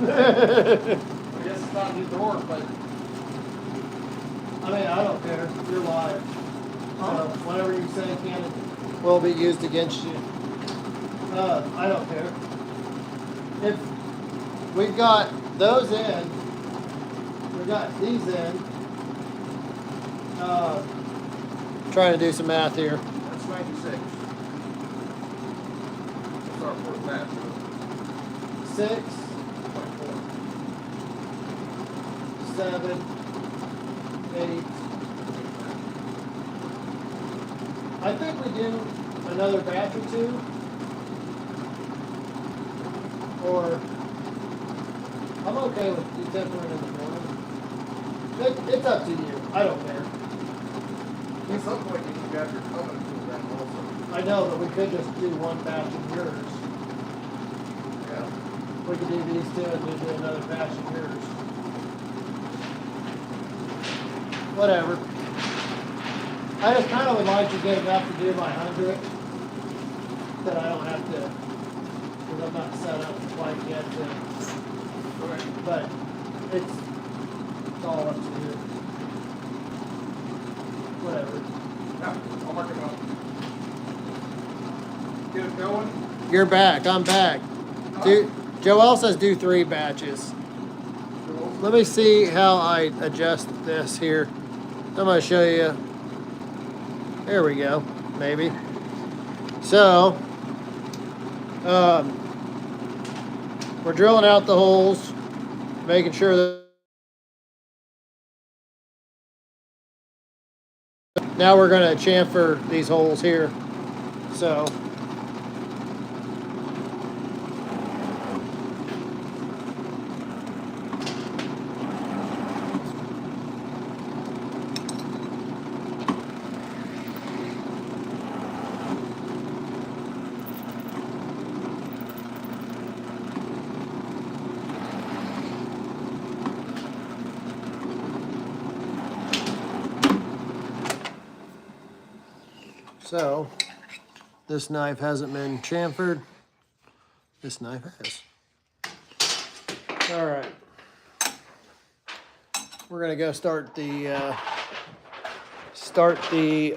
I guess it's not New York, but I mean, I don't care. You're live. Huh? So whatever you say can will be used against you. I don't care. If we've got those in, we got these in. Trying to do some math here. that's 96. That's our fourth batch. 6, 24. 7, 8. I think we do another batch or two. Or I'm okay with you tempering in the morning. It's up to you. I don't care. At some point, you need to have your covenant tool down also. I know, but we could just do one batch of yours. Yeah. We could do these two and then do another batch of yours. Whatever. I just kind of would like to get enough to do my 100 that I don't have to, because I'm not set up quite yet to, Okay. but it's all up to you. Whatever. Yeah, I'll mark it up. Get it going. You're back. I'm back. Joel says do 3 batches. Let me see how I adjust this here. I'm going to show you. There we go. Maybe. So, we're drilling out the holes, making sure that. Now we're going to chamfer these holes here. So. So, this knife hasn't been chamfered. This knife has. All right. We're gonna go start the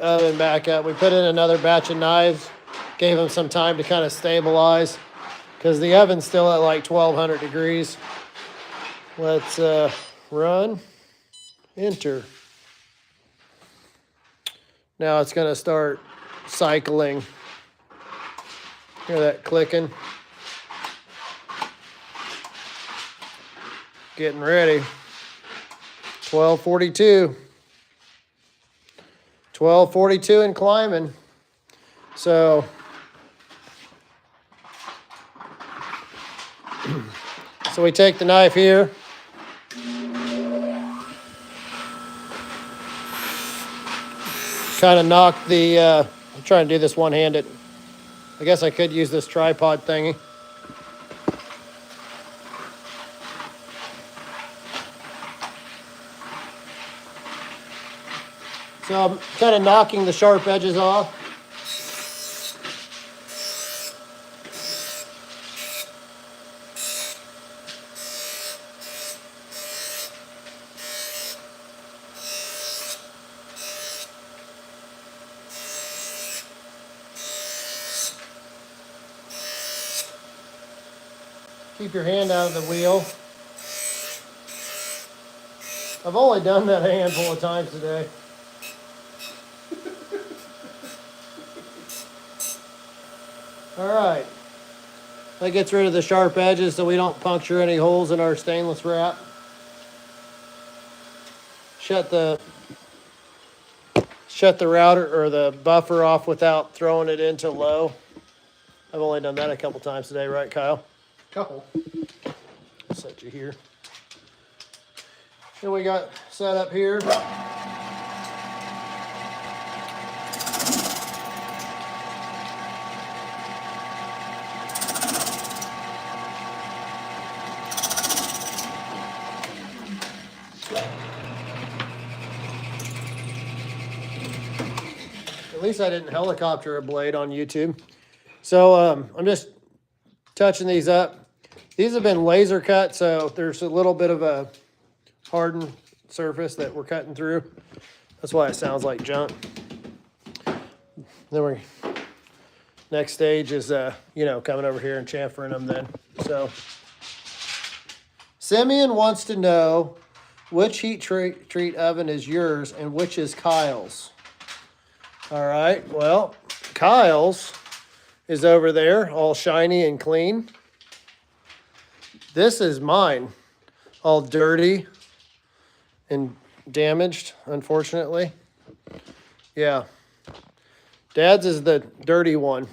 oven back up. We put in another batch of knives, gave them some time to kind of stabilize, because the oven's still at like 1200 degrees. Let's run, enter. Now it's gonna start cycling. Hear that clicking? Getting ready. 1242. 1242 and climbing. So we take the knife here. Kind of knock the, I'm trying to do this one-handed. I guess I could use this tripod thingy. So I'm kind of knocking the sharp edges off. Keep your hand out of the wheel. I've only done that a handful of times today. All right. That gets rid of the sharp edges so we don't puncture any holes in our stainless wrap. Shut the router or the buffer off without throwing it into low. I've only done that a couple times today, right, Kyle? Couple. I'll set you here. Then we got set up here. At least I didn't helicopter a blade on YouTube. So I'm just touching these up. These have been laser cut, so there's a little bit of a hardened surface that we're cutting through. That's why it sounds like junk. Then we're next stage is coming over here and chamfering them then. So Simeon wants to know which heat treat oven is yours and which is Kyle's. All right, well, Kyle's is over there, all shiny and clean. This is mine, all dirty and damaged, unfortunately. Yeah. Dad's is the dirty one.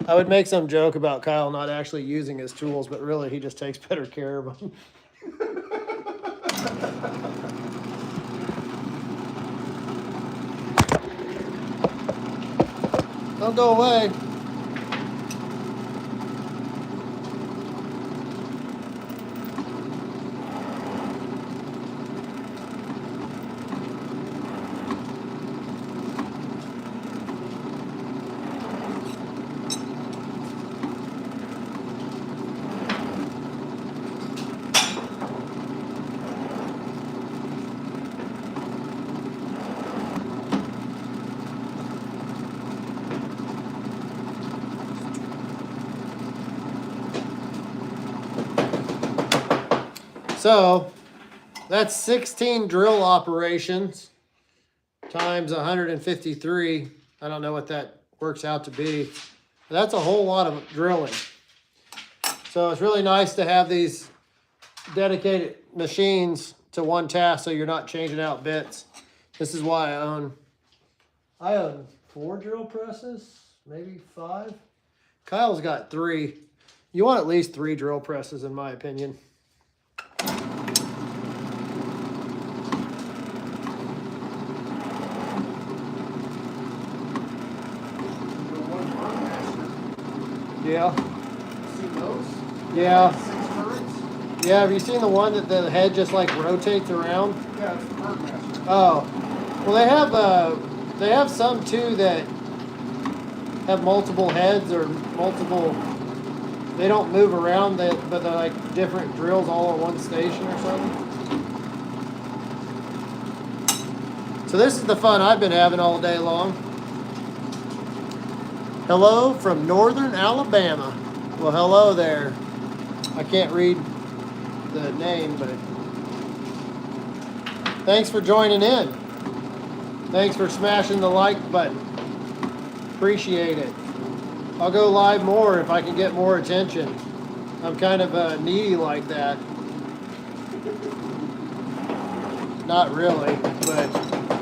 I would make some joke about Kyle not actually using his tools, but really he just takes better care of them. Don't go away. So that's 16 drill operations times 153. I don't know what that works out to be. That's a whole lot of drilling. So it's really nice to have these dedicated machines to one task so you're not changing out bits. This is why I own 4 drill presses, maybe 5. Kyle's got 3. You want at least 3 drill presses in my opinion. Yeah. Seen those? Yeah. 6 turrets? Yeah, have you seen the one that the head just like rotates around? Yeah, it's the Birdmaster. Oh. Well, they have some too that have multiple heads or multiple, they don't move around, but they're like different drills all at one station or something. So this is the fun I've been having all day long. Hello from Northern Alabama. Well, hello there. I can't read the name, but thanks for joining in. Thanks for smashing the like button. Appreciate it. I'll go live more if I can get more attention. I'm kind of needy like that. Not really, but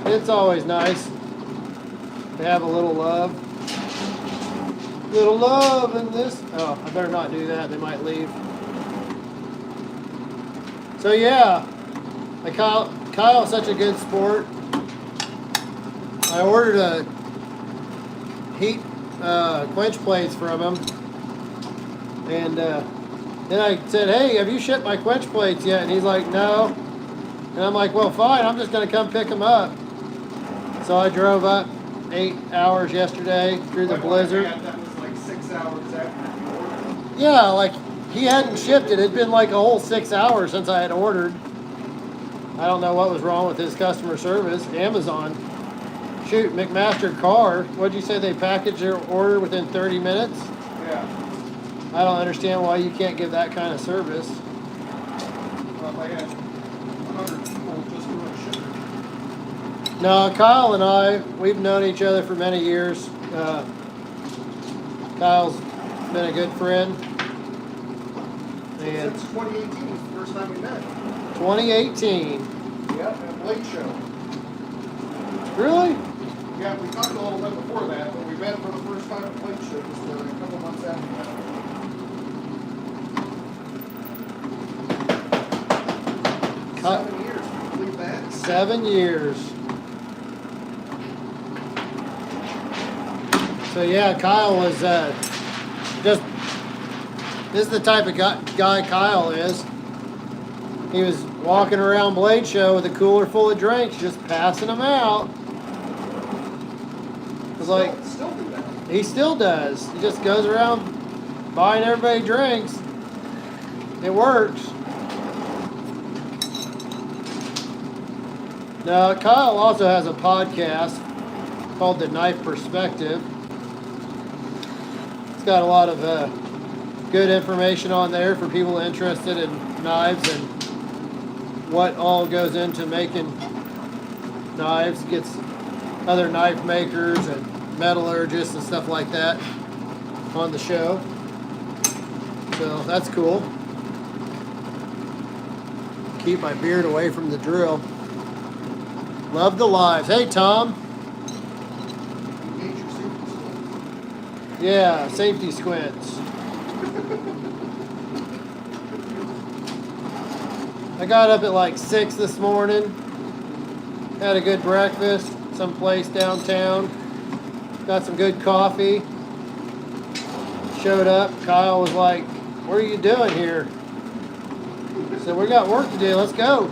it's always nice to have a little love. Little love in this. Oh, I better not do that. They might leave. So yeah, Kyle's such a good sport. I ordered a heat quench plates from him, and then I said, "Hey, have you shipped my quench plates yet?" And he's like, "No." And I'm like, "Well, fine. I'm just gonna come pick them up." So I drove up 8 hours yesterday through the blizzard. That was like 6 hours after you ordered. Yeah, like he hadn't shipped it. It'd been like a whole 6 hours since I had ordered. I don't know what was wrong with his customer service. Amazon. Shoot, McMaster Car. What'd you say they packaged their order within 30 minutes? Yeah. I don't understand why you can't give that kind of service. Well, I had 100 people just doing shipping. No, Kyle and I, we've known each other for many years. Kyle's been a good friend. And Since 2018 was the first time we met. 2018. Yep, at Blade Show. Really? Yeah, we talked a little bit before that, but we met for the first time at Blade Show just a couple months after that. Ky- 7 years, can you believe that? 7 years. So yeah, Kyle was just, this is the type of guy Kyle is. He was walking around Blade Show with a cooler full of drinks, just passing them out. It was like, Still do that. he still does. He just goes around buying everybody drinks. It works. Now, Kyle also has a podcast called The Knife Perspective. It's got a lot of good information on there for people interested in knives and what all goes into making knives. Gets other knife makers and metallurgists and stuff like that on the show. So that's cool. Keep my beard away from the drill. Love the lives. Hey, Tom. Engage your safety squint. Yeah, safety squints. I got up at like 6 this morning. Had a good breakfast, someplace downtown. Got some good coffee. Showed up. Kyle was like, "What are you doing here?" I said, "We got work to do. Let's go."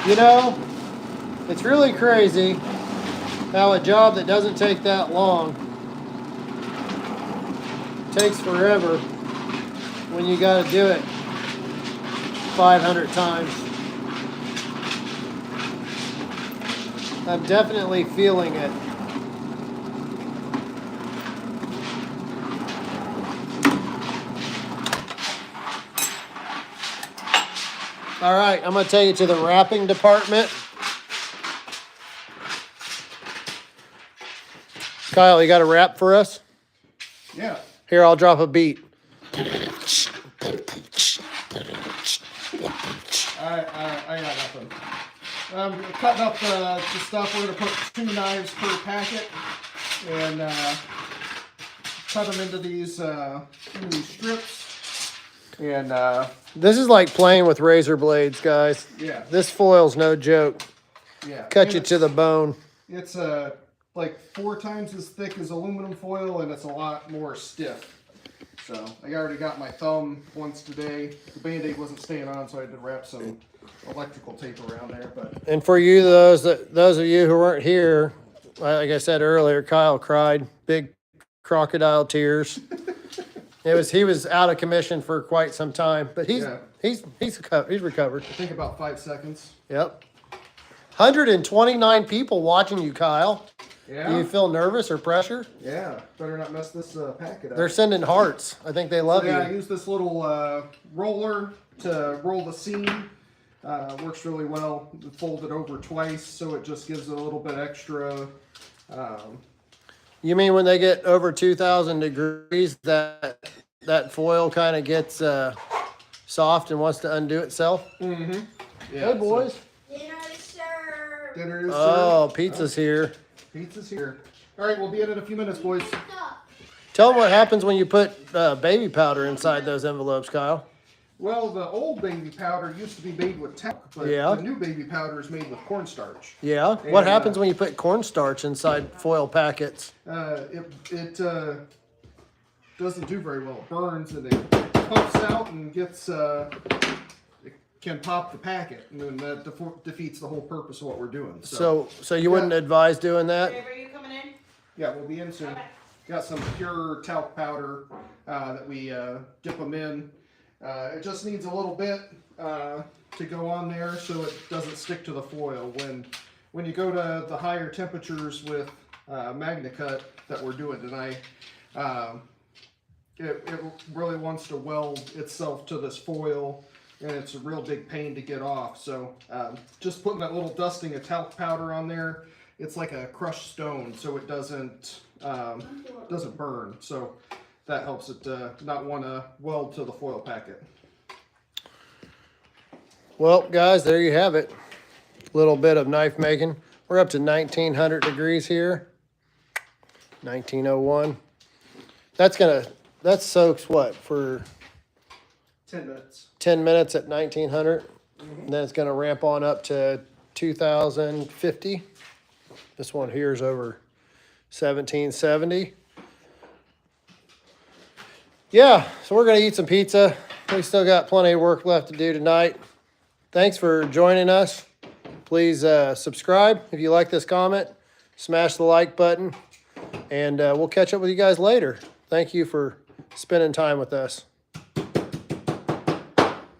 You know, it's really crazy how a job that doesn't take that long takes forever when you got to do it 500 times. I'm definitely feeling it. All right, I'm going to take you to the wrapping department. Kyle, you got a wrap for us? Yeah. Here, I'll drop a beat. I got nothing. Cutting up the stuff. We're going to put 2 knives per packet and cut them into these strips. And This is like playing with razor blades, guys. yeah, This foil's no joke. yeah. Cut And you to the bone. It's like 4 times as thick as aluminum foil, and it's a lot more stiff. So I already got my thumb once today. The Band-Aid wasn't staying on, so I had to wrap some electrical tape around there. But And for you, those of you who weren't here, like I said earlier, Kyle cried big crocodile tears. He was out of commission for quite some time, but he's recovered. I think about 5 seconds. Yep. 129 people watching you, Kyle. Yeah. Do you feel nervous or pressure? Yeah. Better not mess this packet up. They're sending hearts. I think they love I you. use this little roller to roll the seam. Works really well. Fold it over twice, so it just gives it a little bit extra. You mean when they get over 2,000 degrees, that foil kind of gets soft and wants to undo itself? Mm-hmm. Yeah, Hey, boys. Dinner is served. Dinner is Oh, served. pizza's here. Pizza's here. All right, we'll be in a few minutes, boys. Tell them what happens when you put baby powder inside those envelopes, Kyle. Well, the old baby powder used to be made with talc, but Yeah. the new baby powder is made with cornstarch. Yeah. What And, happens when you put cornstarch inside foil packets? It doesn't do very well. It burns and it puffs out and gets it can pop the packet, and then that defeats the whole purpose of what we're doing. So you wouldn't advise doing that? Babe, are you coming in? Yeah, we'll be in soon. Okay. Got some pure talc powder that we dip them in. It just needs a little bit to go on there so it doesn't stick to the foil. When you go to the higher temperatures with MagnaCut that we're doing tonight, it really wants to weld itself to this foil, and it's a real big pain to get off. So just putting that little dusting of talc powder on there, it's like a crushed stone, so it doesn't burn. So that helps it not want to weld to the foil packet. Well, guys, there you have it. A little bit of knife making. We're up to 1900 degrees here. 1901. That soaks what for 10 minutes. 10 minutes at 1900. And then it's going to ramp on up to 2050. This one here is over 1770. Yeah, so we're going to eat some pizza. We still got plenty of work left to do tonight. thanks for joining us. Please subscribe if you like this comment. Smash the like button. And we'll catch up with you guys later. Thank you for spending time with us.